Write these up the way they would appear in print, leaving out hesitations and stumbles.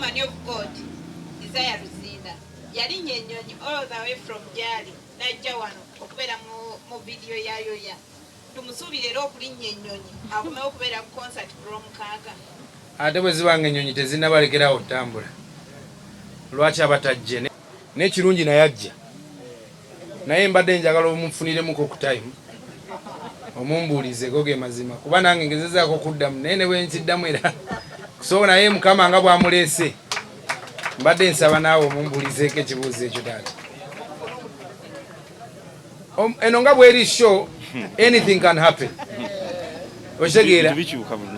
woman of God, Desire Luzinda, yalinnya ennyonyi all the way from Jali, najja wano okubeera mu video yayo ya. Tumusuubire era okulinnya ennyonyi, akomewo okubeera ku concert ku Lwomukaaga. Ate bwe zibanga ennyonyi tezinnabalekerawo ttambula. Lwaki abatajje? N'ekirungi naye ajja. Naye mbadde njagala omunfuniremuko ku time. Omumbuulize goge mazima. Kuba nange ngezezaako kuddamu naye ne bwe nziddamu era. So naye Mukama nga bw'amuleese. Mbadde nsaba naawe omumbuulizeeko ekibuuzo ekyo taata. Eno nga bw'eri show, anything can happen. Otegeera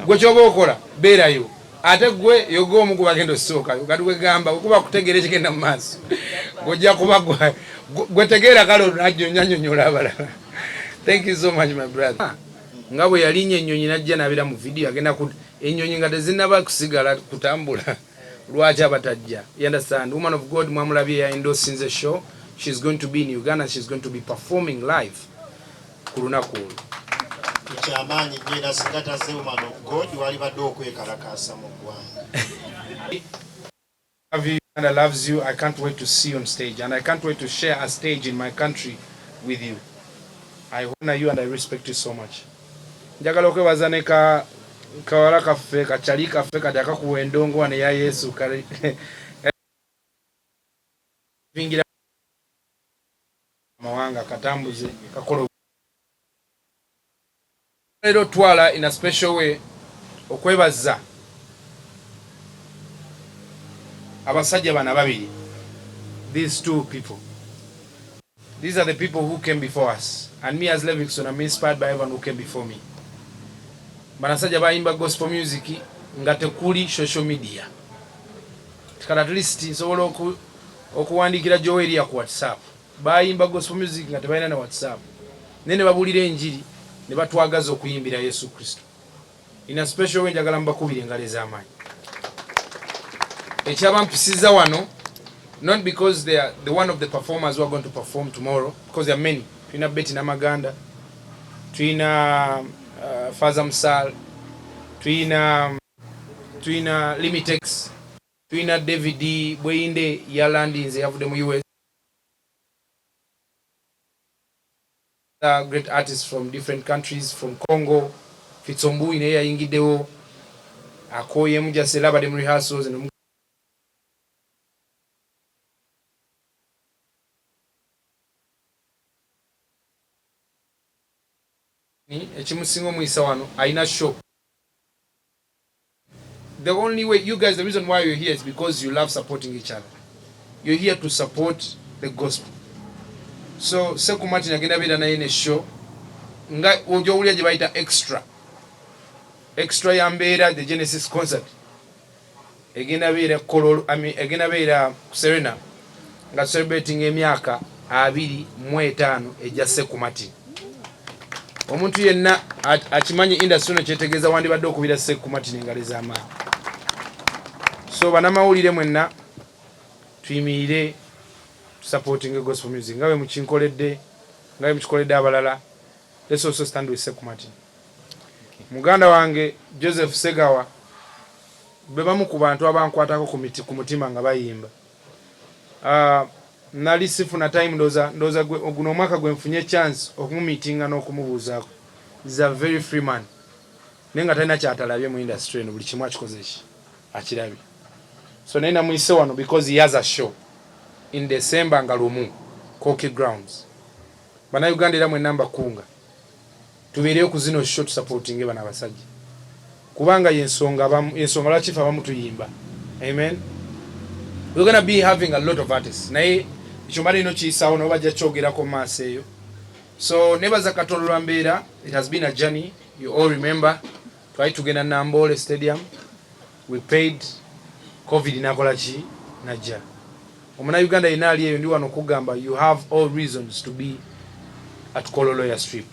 gwe ky'oba okola beerayo. Ate gwe yoga omu ku bagenda osookayo kati wegamba okuba kutegeera ekigenda mu maaso ng'ojja kuba gwe tegeera kale najjonyanyonyola abalala. Thank you so much my brother. Nga bwe yalinnya ennyonyi najja n'abeera mu video agenda ku ennyonyi nga tezinnaba kusigala kutambula. Lwaki abatajja? You understand? Woman of God mwamulabye ya endorsing the show. She's going to be in Uganda and she's going to be performing live ku lunaku olwo. Chamanyi nyina singata se woman of God wali badde okwekalakaasa mu ggwanga. Love you and I loves you. I can't wait to see you on stage and I can't wait to share a stage in my country with you. I honor you and I respect you so much. Njagala okwebaza ne kawala kaffe kachali kaffe kati akakuwa endongo wane ya Yesu kale. Vingira mawanga katambuze kakolo. Lero twala in a special way okwebaza abasajja bana babiri. These two people. These are the people who came before us. And me as Levixone, I'm inspired by everyone who came before me. Banasajja bayimba gospel music nga tekuli social media. Tikala at least nsobola okuwandiikira Joel ya ku WhatsApp. Bayimba gospel music nga tebalina na WhatsApp. Nene babulira enjiri ne batwagaza okuyimbira Yesu Kristo. In a special way njagala mbakubira engalo ez'amaanyi. Ekyabampisiza wano, not because they are the one of the performers who are going to perform tomorrow, because there are many. Twina Betty Namaganda, twina Faza Msal, twina Limitex, twina David D. Bweinde yalandinze yavude mu US. Great artists from different countries, from Congo, Fitsombu ine yayingidewo, akoye mujasela bade mu rehearsals and ekimusinga omuyisa wano aina show. The only way, you guys, the reason why you're here is because you love supporting each other. You're here to support the gospel. So Seku Martin agenda beda naye ne show nga ojo uli aje baita extra ya Mbeera the Genesis concert egenda beda kololo egenda beda Serena nga celebrating emyaka 25 eja Seku Martin. Omuntu yenna akimanyi industry no kyetegeeza wandi badde okubira Seku Martin engaleza amaanyi. So banamawulire mwenna tuyimirire supporting gospel music. Ngawe mukinkoledde, ngawe mukikoledde abalala. Let's also stand with Seku Martin. Muganda wange Joseph Segawa bebamu ku bantu abankwatako ku mutima nga bayimba. Nali sifuna time ndoza guno omwaka gwe nfunye chance okumumeetinga n'okumubuuzaako. He's a very free man. Nenga talina kyatalabye mu industry eno buli kimu akikoze ki akirabye. So naina muyise wano because he has a show in December nga lumu Kookie grounds. Bana Uganda era mwenna mbakunga. Tubeereyo ku zino show supporting bana abasajja. Kubanga yensonga lwaki fa abamu tuyimba. Amen. We're going to be having a lot of artists. Naye ichumari ino chisawo no bajja kyogerako maaso eyo. So nebaza Katonda lwa Mbeera, it has been a journey. You all remember try to get a Nambole Stadium. We paid COVID nakola ki najja. Omuna Uganda inali eyo ndi wano kugamba you have all reasons to be at Kololoya Strip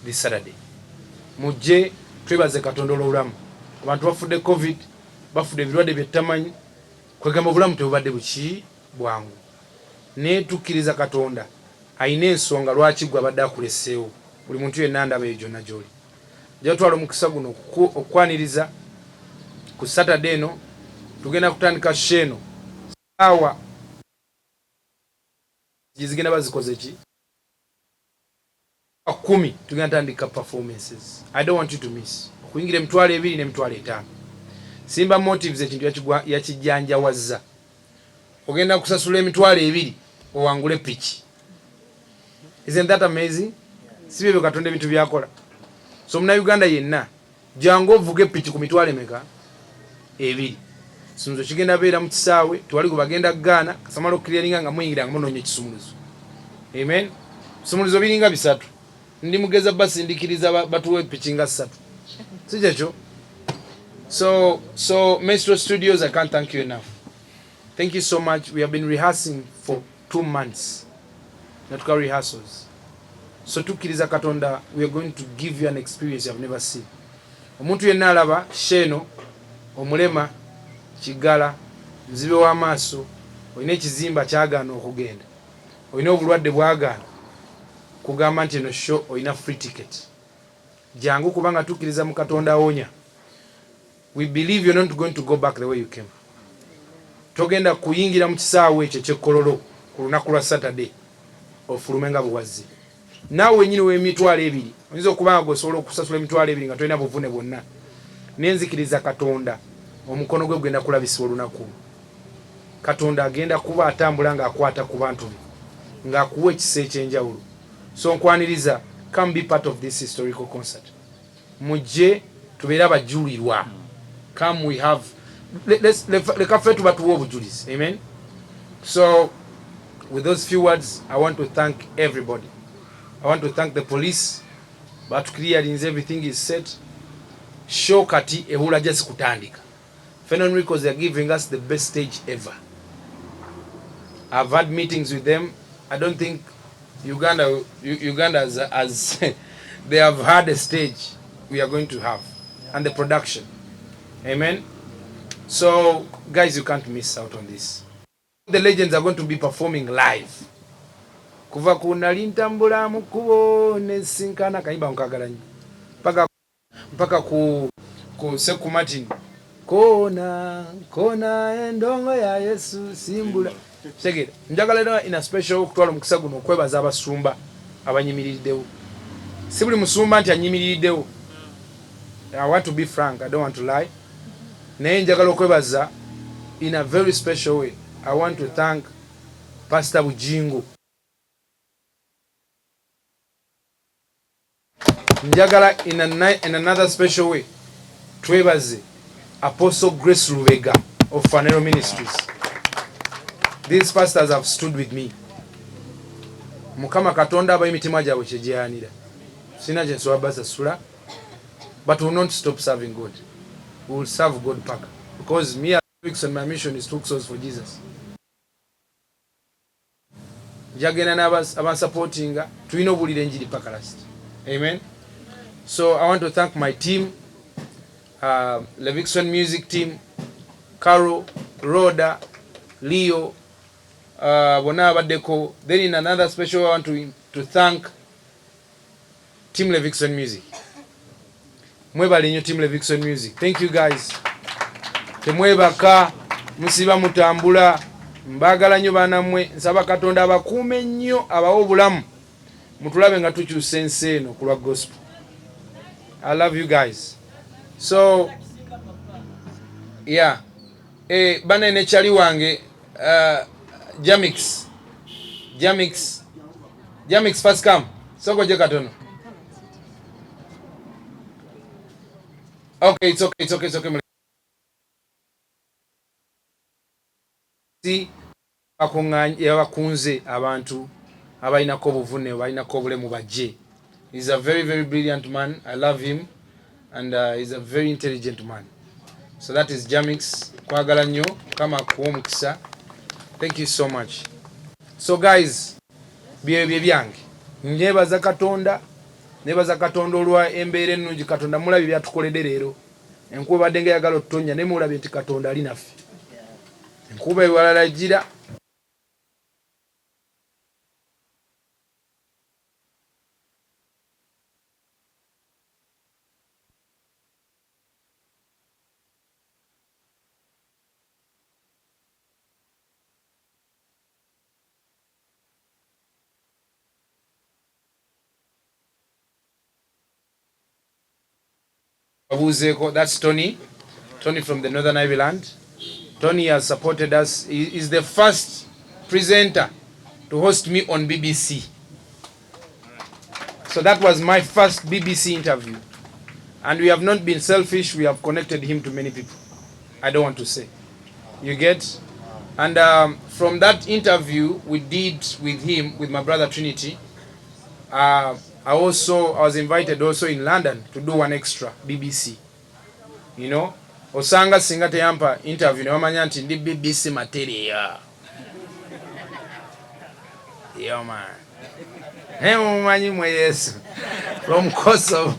this Saturday. Mujje twebaze Katonda olw'obulamu. Abantu bafudde COVID, bafudde ebirwadde by'ettamanyi. Kwegamba obulamu tebubadde buki bwangu. Ne tukkiriza Katonda ayina ensonga lwaki gwe abadde akuleseewo. Buli muntu yenna ndaba eyo gyonna gy'oli. Jja twala omukisa guno okwaniriza ku Saturday eno tugenda kutandika sheno awa zigenda bazikoze ki 10 tugenda tandika performances. I don't want you to miss okuyingira emitwalo 2 n'emitwalo 5. Simba motives ekintu yakijjanjawaza ogenda kusasula emitwalo 2 owangule piki. Isn't that amazing? Sibyo Katonda ebintu byakola. So muna Uganda yenna jangu ovuge piki ku mitwalo emeka 2. Sunzo kigenda beera mu kisaawe twali kubagenda Ghana kasamalo clearinga nga muyingira nga munonye kisumuluzo. Amen. Sumuluzo biringa 3 ndi mugeza basi ndikiriza batuwe piki nga 3 sijecho. So Metro Studios, I can't thank you enough. Thank you so much. We have been rehearsing for 2 months. Natuka rehearsals. So tukiriza Katonda, we are going to give you an experience you have never seen. Omuntu yenna alaba sheno omulema kigala mzibe wa maaso oyina ekizimba kyagaana okugenda oyina obulwadde bwagaana kugamba nti eno show oyina free ticket jangu kubanga tukiriza mu Katonda awonya. We believe you're not going to go back the way you came. Togenda kuyingira mu kisaawe ekyo kyekkololo ku lunaku lwa Saturday ofulumenga buwazi. Nawe nyine w'emitwalo 2 oyinza okubanga gosobola okusasula emitwalo 2 nga tolina buvune bwonna. Nenzikiriza Katonda omukono gwe gwenda kulabisa olunaku. Katonda agenda kuba atambula nga akwata ku bantu be nga akuwa ekisa ekyenjawulo. So nkwaniriza, come be part of this historical concert. Mujje tubeera abajulirwa. Come, we have leka ffe tuba tuwa obujulizi. Amen. So with those few words, I want to thank everybody. I want to thank the police, but clearly everything is set. Show kati ebula just kutandika. Phenon Records, they are giving us the best stage ever. I've had meetings with them. I don't think Uganda as they have had a stage we are going to have, and the production. Amen. So guys, you can't miss out on this. The legends are going to be performing live. Kuva kunali ntambula mu kubo nesinkana kayimba nkagalanyi mpaka ku Seku Martin kona endongo ya Yesu simbula segera njagala lero in a special kutwala mukisa guno okwebaza abasumba abanyimiriddewo. Si buli musumba nti anyimiriddewo. I want to be frank, I don't want to lie. Naye njagala okwebaza in a very special way. I want to thank Pastor Bujingo. Njagala in another special way twebaze Apostle Grace Rubega of Fanero Ministries. These pastors have stood with me. Mukama Katonda aba imitima gyabwe kyegyanira. Sina kye nswabasa sula, but we will not stop serving God. We will serve God back. Because me as Levixone, my mission is to hook souls for Jesus. Jagena n'aba supportinga tulina obulira enjiri paka last. Amen. So I want to thank my team, Levixone music team, Caro, Rhoda, Leo, Bona Badeko. Then in another special, I want to thank Team Levixone Music. Mwebale nnyo Team Levixone Music. Thank you guys. Temwebaka musiba mutambula mbagala nnyo banamwe nsaba Katonda abakuume nnyo abawo obulamu mutulabe nga tukyusa ensi eno ku lwa gospel. I love you guys. So yeah, bana ne chali wange Jamix first come. Soko je katono. Okay, it's okay. Si bakunze abantu abayinako obuvune bayinako obulemu bajje. He's a very, very brilliant man. I love him. And he's a very intelligent man. So that is Jamix. Kwagala nnyo kama kuomukisa. Thank you so much. So guys, bye byange. Nyebaza Katonda olwa embeera ennungi Katonda mulabi byatukoledde leero. Enkuba badde ngayagala otutonya ne mulabi nti Katonda ali naffe. Enkuba ewalalagira Kubibuuza, that's Tony from the Northern Ireland. Tony has supported us. He is the first presenter to host me on BBC. So that was my first BBC interview. And we have not been selfish. We have connected him to many people. I don't want to say. You get? And from that interview we did with him, with my brother Trinity, I was invited also in London to do one extra BBC. You know? Osanga singa teyampa interview ne wamanya nti ndi BBC material. Yo man. Mumanyi mwe Yesu. From Kosovo.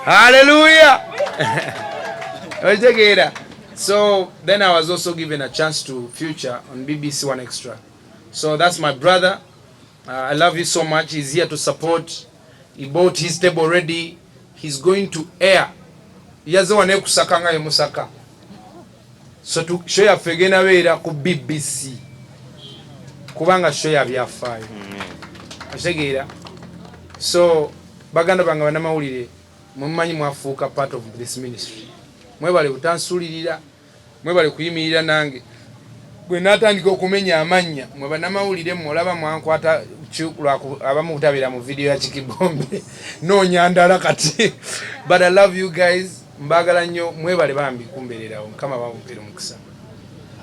Hallelujah. So then I was also given a chance to feature on BBC One Extra. So that's my brother. I love you so much. He's here to support. He bought his table already. He's going to air. Yazowane kusaka nga yemusaka. So to show ya fegena weera ku BBC. Kubanga show ya byafaayo. Ashegeera. So baganda banga banamawulire mumanyi mwafuuka part of this ministry. Mwebale butansulirira, mwebale kuyimirira nange. Bwe natandika okumenya amanya, mweba namawulire mulaba mwankwata abamu kutabira mu video ya Chikibombe. No nyandala kati. But I love you guys. Mbagala nnyo, mwebale bambi kumbererawo kama bamumpera omukisa.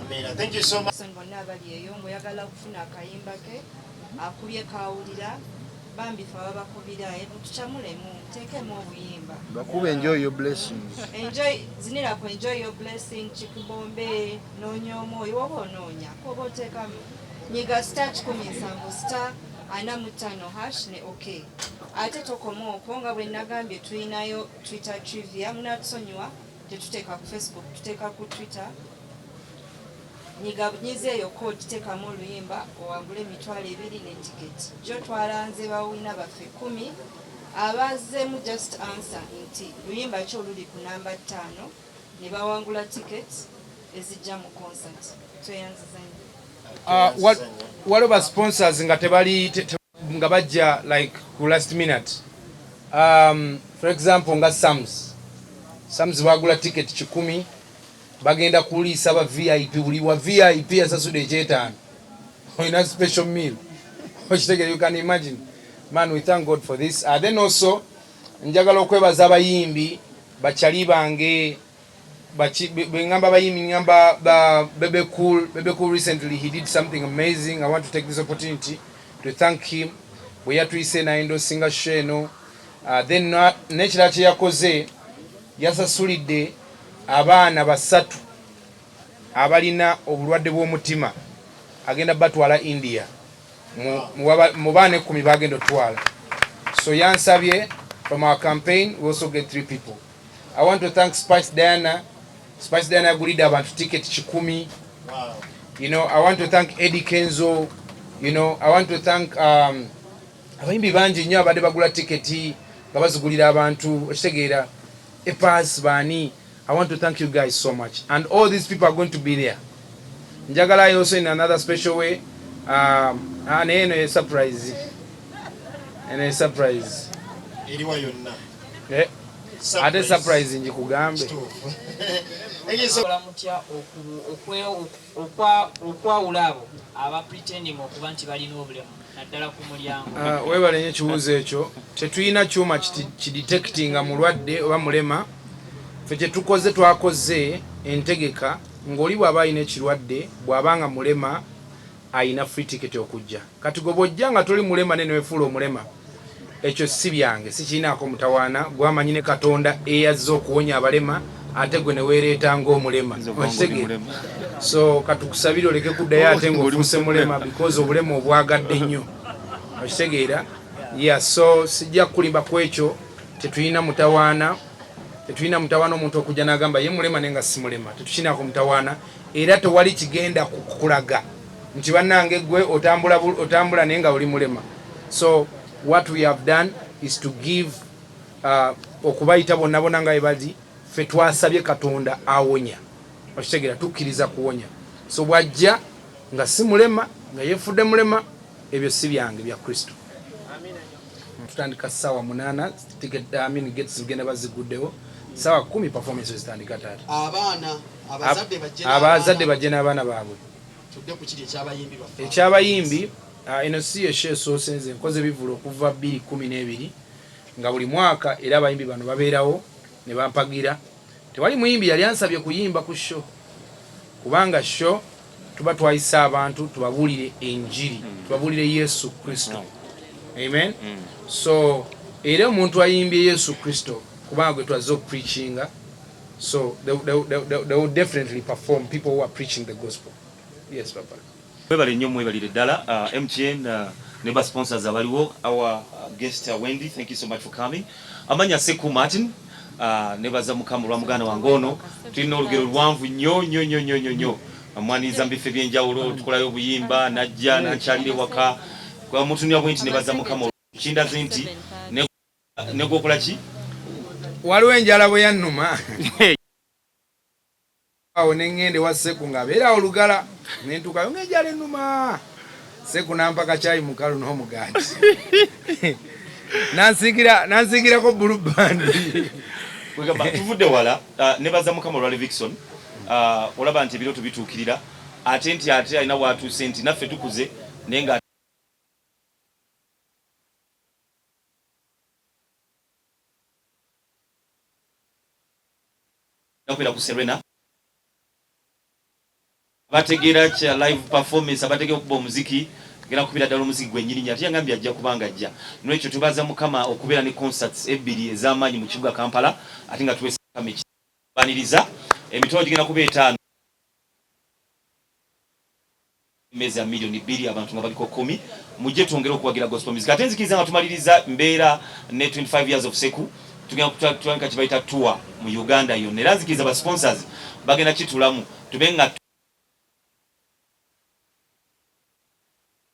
Amen. Thank you so much. Bonna bali eyo ngoyagala okufuna akayimba ke akubye kawulira bambi fa babakubira tukyamulemu tekemu obuyimba bakube enjoy your blessings. Enjoy zinira ku enjoy your blessing Chikibombe nonyomo iwobo ononya kobo teka nyiga star 17 star ana mutano hash ne okay ate tokomo okonga bwe nagambye tulinayo Twitter trivia munatusonyiwa tetuteeka ku Facebook tuteeka ku Twitter nyizeeyo code tekamu oluyimba owagule emitwalo 2 ne ticket jo twalanze bawina baffe 10 abazeemu just answer nti luyimba kyo luli ku namba 5 ne bawangula tickets ezijja mu concert tweyanziza nnyo. Waliwo sponsors nga tebali nga bajja like ku last minute. For example nga Sams bagula ticket 10 bagenda kuliisa ba VIP buli wa VIP asasude ekyetaano oyina special meal. You can imagine. Man, we thank God for this. Then also njagala okwebaza abayimbi bachali bange bengamba bayimbi ngamba Bebe Cool recently he did something amazing. I want to take this opportunity to thank him. We yatuyise naendo singa sheno. Then nekira kye yakoze yasasulidde abaana basatu abalina obulwadde bw'omutima agenda batwala India mu baana 10 bagenda otwala. So yansabye from our campaign we also get 3 people. I want to thank Spice Diana agulidde abantu ticket 10. Wow. You know, I want to thank Eddie Kenzo. You know, I want to thank abayimbi bangi nnyo abadde bagula tiketi nga bazigulira abantu ekitegeera epas bani. I want to thank you guys so much. And all these people are going to be there. Njagala also in another special way. And a surprise. And a surprise. Eriwa yonna. Ate surprise nji kugambe. Okola mutya okwawula abo aba pretending okuba nti balina obulemu naddala ku mulyango. Webale nnyo ekibuuzo ekyo. Tetulina kyuma kidetectinga mulwadde oba mulema. Ffe kye tukoze twakoze entegeka ng'oli bw'aba alina ekirwadde bw'abanga mulema ayina free ticket okujja. Kati gwe bw'ojja nga toli mulema ne newefuula omulema ekyo si byange sikirinaako mutawaana gwamanyi ne Katonda eyazze okuwonya abalema ate gwe ne weereeta ng'omulema. So katukusabire oleke kuddayo ate ng'ofuuse mulema because obulema obwagadde nnyo. Okitegeera? Yeah, so sijja kulimba ku ekyo tetulina mutawaana. Tetulina mutawaana omuntu okujja n'agamba ye mulema nenga si mulema. Tetukinaako mutawaana era tewali kigenda kukulaga nti bannange gwe otambula nenga oli mulema. So what we have done is to give okubayita bonna bonna nga bali ffe twasabye Katonda awonya. Okitegeera tukkiriza kuwonya. So bwajja nga si mulema nga yeefudde mulema ebyo si byange bya Kristo. Tutandika ssaawa 8 ticket gets zigenda baziguddewo. sawa 10 performance zitandika tatu abaana abazadde bajje n'abaana baabwe tudde ku kiri ekyabayimbi baffe ekyabayimbi eno si eshe sosenze nkoze bivulo okuva 2012 nga buli mwaka era abayimbi bano babeerawo ne bampagira tewali muyimbi yali ansabye kuyimba ku show kubanga show tuba twayisa abantu tubabuulire enjiri tubabuulire Yesu Kristo amen so era omuntu ayimbye Yesu Kristo kubanga gwe twaze preachinga so they will definitely perform people who are preaching the gospel. Yes papa mwebale nnyo mwebalire ddala MTN ne ba sponsors abaliwo our guest Wendy, thank you so much for coming. Amanya Seku Martin ne baza mukama lwa mugana wange ono tulina olugero lwanvu nnyo amwaniza mbife byenjawulo tukolayo obuyimba najja nakyalire waka kwa mutunya bwenti ne baza mukama kindaze nti ne gokola ki waliwo enjala bwe yannuma awo nengende wa Seku ngabeera olugala nentukayo ng'enjala ennuma Seku nampaka caayi mukalu n'omugaati nansiigirako blue band tuvudde wala ne baza mukama lwa Levixone olaba nti ebiro tubituukirira ate nti ate alina bwatuuse nti naffe tukuze naye nga nakwera ku Serena abategeera kya live performance abategeera okuba omuziki gera kubira ddala omuziki gwennyini ate yangambye ajja kubanga ajja n'ekyo tubaza mukama okubeera ne concerts ebbiri ez'amaanyi mu kibuga Kampala ate nga tuwesekame baniriza emitwalo gigenda kuba 5 mezi ya milioni 2 abantu nga baliko 10 mujje twongere okuwagira gospel music ate nzikiriza nga tumaliriza Mbeera ne 25 years of Seku tugenda kutwanka kibaita tour mu Uganda yonna era nzikiriza ba sponsors bagenda kitulamu tubenga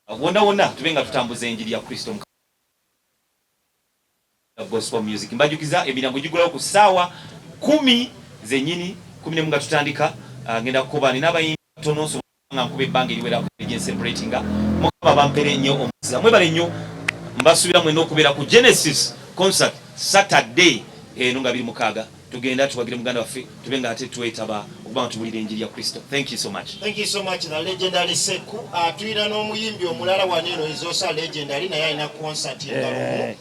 wonna tubenga tutambuza enjiri ya Kristo gospel music mbajukiza emiryango gigulawo ku ssaawa 10 zenyini 10 nga tutandika ngenda kuba nina abayimbi tono nga nkube ebbanga eriwera ku celebrating mukama bampere nnyo omusa mwebale nnyo mbasuubira mwena okubeera ku Genesis concert Saturday eno nga 26 tugenda tuwagire muganda waffe tubenga ate tuwetaba okuba tubulira enjiri ya Kristo. Thank you so much. Thank you so much the legendary Seku. Tuyina n'omuyimbi omulala waneno izosa legendary naye alina concert ngalomu